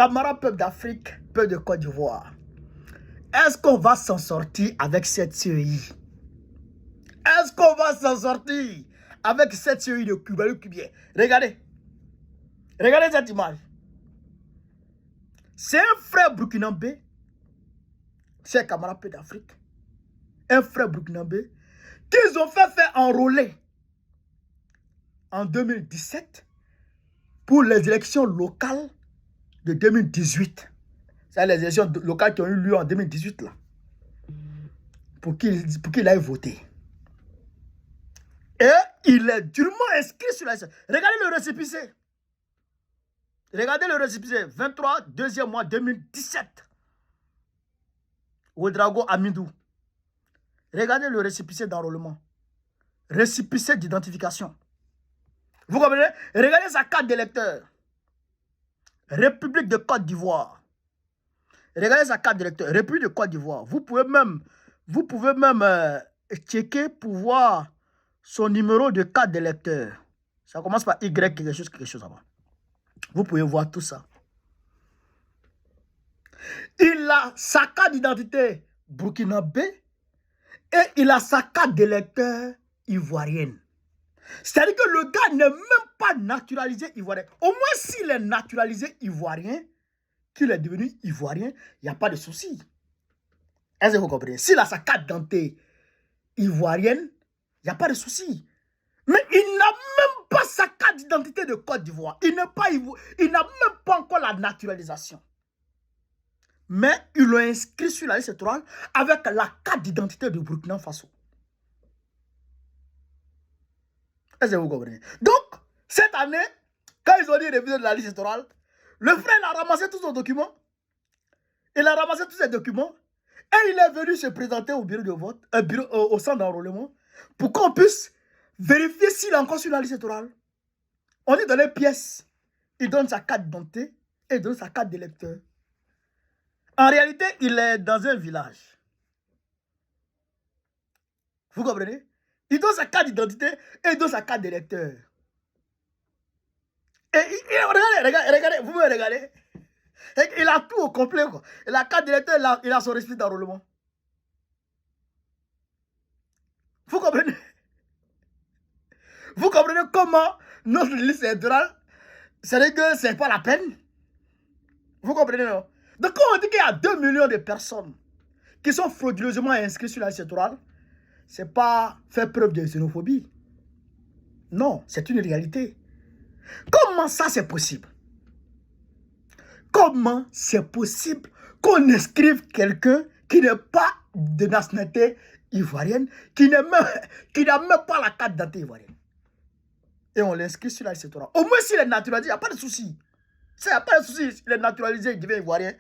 Camarades peuple d'Afrique, peuple de Côte d'Ivoire, est-ce qu'on va s'en sortir avec cette CEI? Est-ce qu'on va s'en sortir avec cette CEI de Cuba, le Cubien? Regardez. Regardez cette image. C'est un frère burkinabé, c'est un camarade peuple d'Afrique, un frère burkinabé, qu'ils ont fait enrôler en 2017 pour les élections locales de 2018. C'est les élections locales qui ont eu lieu en 2018 là. Pour qu'il aille voter. Et il est durement inscrit sur la liste. Regardez le récépissé. Regardez le récépissé. 23, 2e mois 2017. Ouedraogo Amidou. Regardez le récépissé d'enrôlement. Récépissé d'identification. Vous comprenez? Regardez sa carte d'électeur. République de Côte d'Ivoire. Regardez sa carte d'électeur. République de Côte d'Ivoire. Vous pouvez même checker pour voir son numéro de carte d'électeur. Ça commence par Y quelque chose avant. Vous pouvez voir tout ça. Il a sa carte d'identité burkinabé et il a sa carte d'électeur ivoirienne. C'est-à-dire que le gars n'est même pas naturalisé ivoirien. Au moins s'il est naturalisé ivoirien, qu'il est devenu ivoirien, il n'y a pas de souci. Est-ce que vous comprenez? S'il a sa carte d'identité ivoirienne, il n'y a pas de souci. Mais il n'a même pas sa carte d'identité de Côte d'Ivoire. Il n'a même pas encore la naturalisation. Mais ils l'ont inscrit sur la liste électorale avec la carte d'identité de Burkina Faso. Est-ce que vous comprenez? Donc, cette année, quand ils ont dit révision de la liste électorale, le frère a ramassé tous ses documents. Il a ramassé tous ses documents. Et il est venu se présenter au bureau de vote, au centre d'enrôlement, pour qu'on puisse vérifier s'il est encore sur la liste électorale. On lui donne les pièces. Il donne sa carte d'identité et il donne sa carte d'électeur. En réalité, il est dans un village. Vous comprenez? Il donne sa carte d'identité et il donne sa carte d'électeur. Et regardez, vous me regardez. Il a tout au complet, quoi. Et la carte d'électeur, il a son récépissé d'enrôlement. Vous comprenez? Vous comprenez comment notre liste électorale, c'est que c'est pas la peine? Vous comprenez, non? Donc, quand on dit qu'il y a 2 millions de personnes qui sont frauduleusement inscrites sur la liste électorale, c'est pas faire preuve de xénophobie. Non, c'est une réalité. Comment ça c'est possible? Comment c'est possible qu'on inscrive quelqu'un qui n'est pas de nationalité ivoirienne, qui n'a même pas la carte d'identité ivoirienne? Et on l'inscrit sur la liste électorale. Au moins s'il est naturalisé, il n'y a pas de souci. Il n'y a pas de souci. S'il est naturalisé, il devient ivoirien.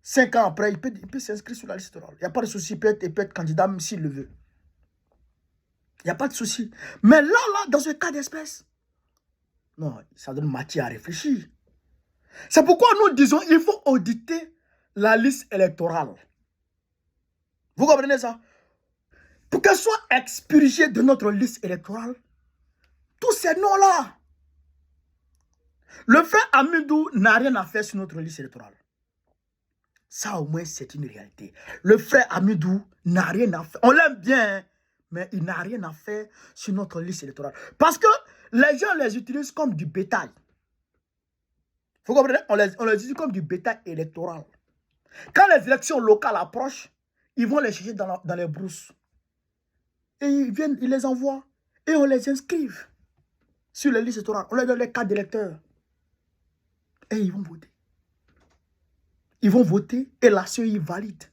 5 ans après, il peut s'inscrire sur la liste électorale. Il n'y a pas de souci. Il peut être candidat même s'il le veut. Il n'y a pas de souci. Mais là, dans ce cas d'espèce, non, ça donne matière à réfléchir. C'est pourquoi nous disons qu'il faut auditer la liste électorale. Vous comprenez ça? Pour qu'elle soit expurgée de notre liste électorale, tous ces noms-là. Le frère Amidou n'a rien à faire sur notre liste électorale. Ça, au moins, c'est une réalité. Le frère Amidou n'a rien à faire. On l'aime bien, hein, mais il n'a rien à faire sur notre liste électorale. Parce que les gens les utilisent comme du bétail. Vous comprenez? On les utilise comme du bétail électoral. Quand les élections locales approchent, ils vont les chercher dans les brousses. Et ils les envoient. Et on les inscrive sur les listes électorales. On leur donne les cartes d'électeurs. Et ils vont voter. Ils vont voter et la CEI valide.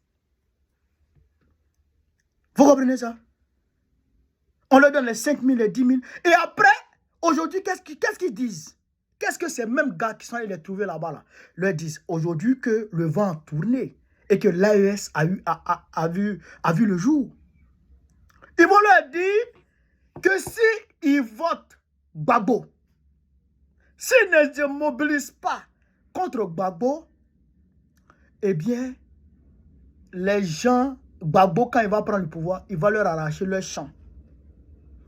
Vous comprenez ça? On leur donne les 5 000, les 10 000. Et après, aujourd'hui, qu'est-ce qu'ils disent? Qu'est-ce que ces mêmes gars qui sont allés les trouver là-bas là, leur disent? Aujourd'hui que le vent a tourné et que l'AES a vu le jour. Ils vont leur dire que s'ils votent Gbagbo, s'ils ne se mobilisent pas contre Gbagbo, eh bien, les gens, Gbagbo, quand il va prendre le pouvoir, il va leur arracher leur champ.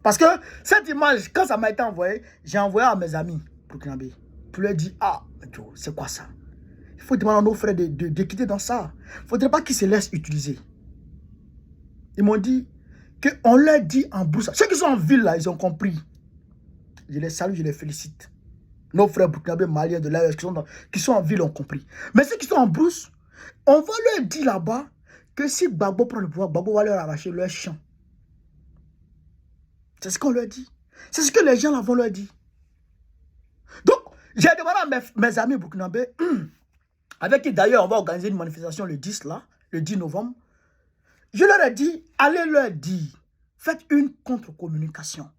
Parce que cette image, quand ça m'a été envoyé, j'ai envoyé à mes amis burkinabés pour leur dire, ah, c'est quoi ça? Il faut demander à nos frères de quitter dans ça. Il ne faudrait pas qu'ils se laissent utiliser. Ils m'ont dit qu'on leur dit en brousse. Ceux qui sont en ville, là, ils ont compris. Je les salue, je les félicite. Nos frères burkinabés, maliens de l'AES qui sont en ville ont compris. Mais ceux qui sont en brousse, on va leur dire là-bas que si Gbagbo prend le pouvoir, Gbagbo va leur arracher leur champ. C'est ce qu'on leur dit. C'est ce que les gens là vont leur dire. Donc, j'ai demandé à mes amis burkinabés, avec qui d'ailleurs on va organiser une manifestation le 10 là, le 10 novembre. Je leur ai dit, allez leur dire, faites une contre-communication.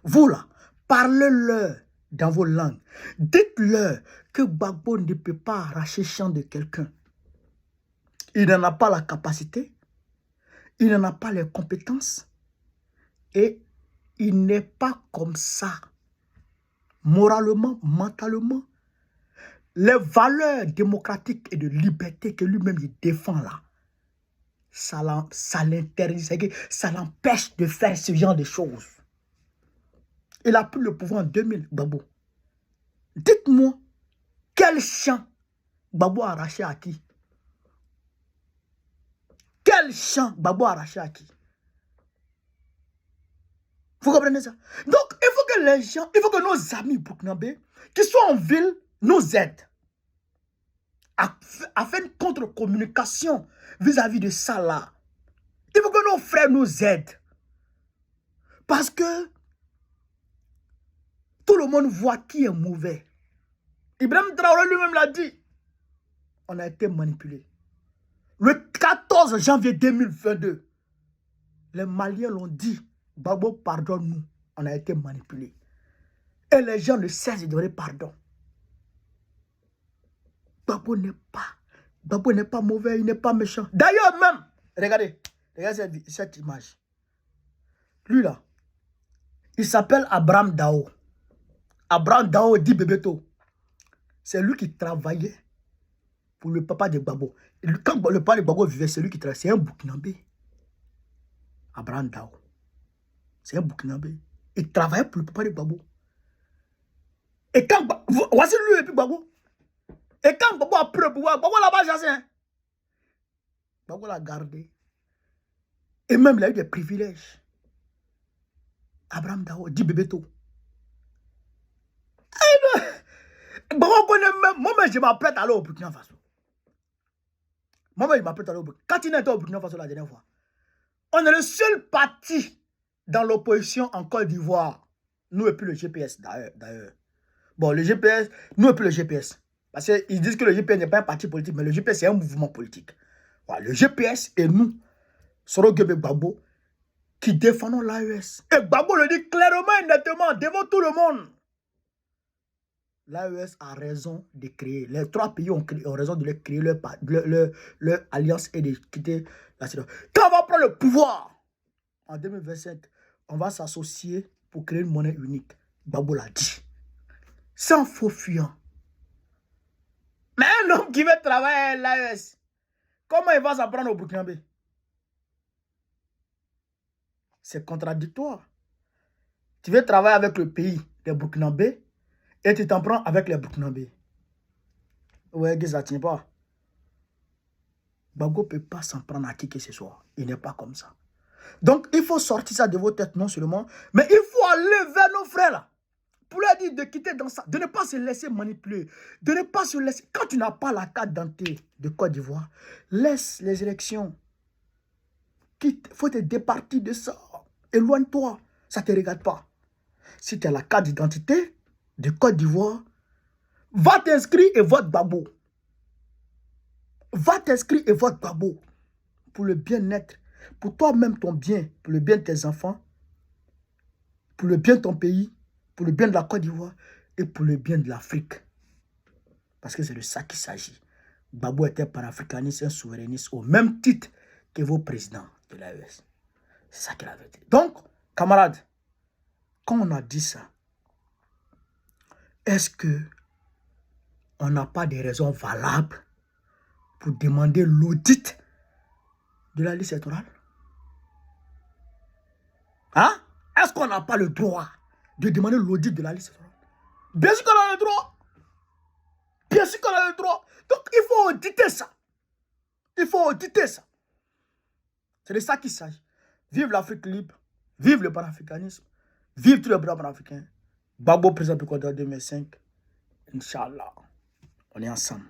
Vous là, parlez-leur dans vos langues. Dites-leur que Gbagbo ne peut pas arracher le champ de quelqu'un. Il n'en a pas la capacité, il n'en a pas les compétences et il n'est pas comme ça. Moralement, mentalement, les valeurs démocratiques et de liberté que lui-même il défend là, ça l'interdit, ça l'empêche de faire ce genre de choses. Il a pris le pouvoir en 2000, Gbagbo. Dites-moi, quel champ Gbagbo a arraché à qui? Quel champ Gbagbo a arraché à qui? Vous comprenez ça? Donc, il faut que les gens, il faut que nos amis burkinabés qui sont en ville nous aident à faire une contre-communication vis-à-vis de ça là. Il faut que nos frères nous aident. Parce que tout le monde voit qui est mauvais. Ibrahim Traoré lui-même l'a dit. On a été manipulé. Le 14 janvier 2022, les Maliens l'ont dit. Gbagbo, pardonne-nous. On a été manipulé. Et les gens ne cessent de donner pardon. Gbagbo n'est pas mauvais, il n'est pas méchant. D'ailleurs même, regardez cette image. Lui là, il s'appelle Abraham Dao. Abraham Dao dit Bebeto. C'est lui qui travaillait pour le papa de Gbagbo. Quand le papa de Gbagbo vivait, c'est lui qui travaillait. C'est un Burkinabé. Abraham Dao. C'est un Burkinabé. Il travaillait pour le papa de Gbagbo. Et quand voici lui et puis Gbagbo. Et quand Gbagbo a pris le pouvoir, Gbagbo l'a pas chassé. Hein? Gbagbo l'a gardé. Et même il a eu des privilèges. Abraham Dao dit Bebeto. Gbagbo connaît même. Moi-même, je m'apprête à aller au Burkina Faso. Moi-même, je m'apprête à aller au Burkina Faso. Quand il était au Burkina Faso la dernière fois, on est le seul parti dans l'opposition en Côte d'Ivoire. Nous et puis le GPS d'ailleurs. Bon, le GPS, nous et puis le GPS. Parce qu'ils disent que le GPS n'est pas un parti politique, mais le GPS c'est un mouvement politique. Voilà, le GPS et nous, Soro Gueye Gbagbo, qui défendons l'AES. Et Gbagbo le dit clairement et nettement devant tout le monde. L'AES a raison de créer. Les trois pays ont raison de créer leur alliance et de quitter la situation. Quand on va prendre le pouvoir en 2027, on va s'associer pour créer une monnaie unique. Gbagbo l'a dit. Sans faux fuyant. Mais un homme qui veut travailler à l'AES, comment il va s'en prendre au Burkinabé? C'est contradictoire. Tu veux travailler avec le pays des Burkinabés et tu t'en prends avec les Burkinabés. Ouais, ça ne tient pas. Gbagbo ne peut pas s'en prendre à qui que ce soit. Il n'est pas comme ça. Donc, il faut sortir ça de vos têtes non seulement, mais il faut aller vers nos frères là. Pour leur dire de quitter dans ça, de ne pas se laisser manipuler, de ne pas se laisser... Quand tu n'as pas la carte d'identité de Côte d'Ivoire, laisse les élections. Il faut te départir de ça. Éloigne-toi, ça ne te regarde pas. Si tu as la carte d'identité de Côte d'Ivoire, va t'inscrire et vote Gbagbo. Va t'inscrire et vote Gbagbo. Pour le bien-être, pour toi-même ton bien, pour le bien de tes enfants, pour le bien de ton pays, pour le bien de la Côte d'Ivoire et pour le bien de l'Afrique. Parce que c'est de ça qu'il s'agit. Gbagbo était panafricaniste, un souverainiste au même titre que vos présidents de l'AES. C'est ça qu'il avait dit. Donc, camarades, quand on a dit ça, est-ce que on n'a pas des raisons valables pour demander l'audit de la liste électorale? Hein? Est-ce qu'on n'a pas le droit de demander l'audit de la liste électorale? Bien sûr qu'on a le droit. Bien sûr qu'on a le droit. Donc, il faut auditer ça. Il faut auditer ça. C'est de ça qu'il s'agit. Vive l'Afrique libre. Vive le panafricanisme. Vive tous les bras panafricains. Gbagbo, président du Côte 2005. Inch'Allah. On est ensemble.